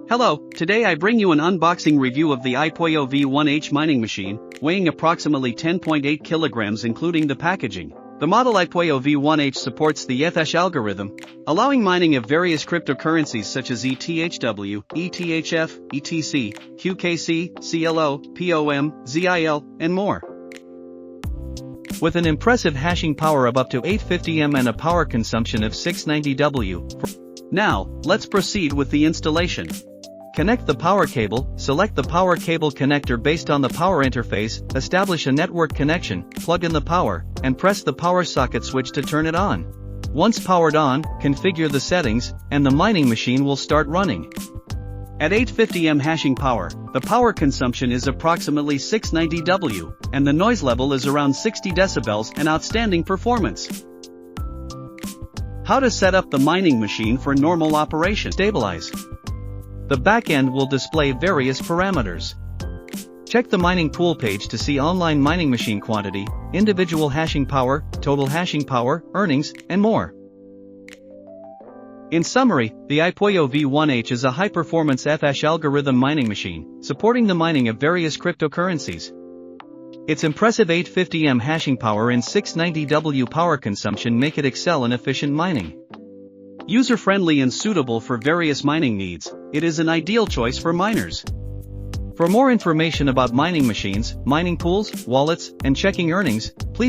Hello, today I bring you an unboxing review of the iPollo V1H mining machine, weighing approximately 10.8 kilograms including the packaging. The model iPollo V1H supports the V1H algorithm, allowing mining of various cryptocurrencies such as ETHW, ETHF, ETC, QKC, CLO, POM, ZIL, and more. With an impressive hashing power of up to 850 M and a power consumption of 690 W. Now, let's proceed with the installation. Connect the power cable, select the power cable connector based on the power interface, establish a network connection, plug in the power, and press the power socket switch to turn it on. Once powered on, configure the settings, and the mining machine will start running. At 850 M hashing power, the power consumption is approximately 690 W, and the noise level is around 60 decibels, an outstanding performance. How to set up the mining machine for normal operation. Stabilize. The back end will display various parameters. Check the mining pool page to see online mining machine quantity, individual hashing power, total hashing power, earnings, and more. In summary, the iPollo V1H is a high-performance V1H algorithm mining machine, supporting the mining of various cryptocurrencies. Its impressive 850 M hashing power and 690 W power consumption make it excel in efficient mining. User-friendly and suitable for various mining needs, it is an ideal choice for miners. For more information about mining machines, mining pools, wallets, and checking earnings, please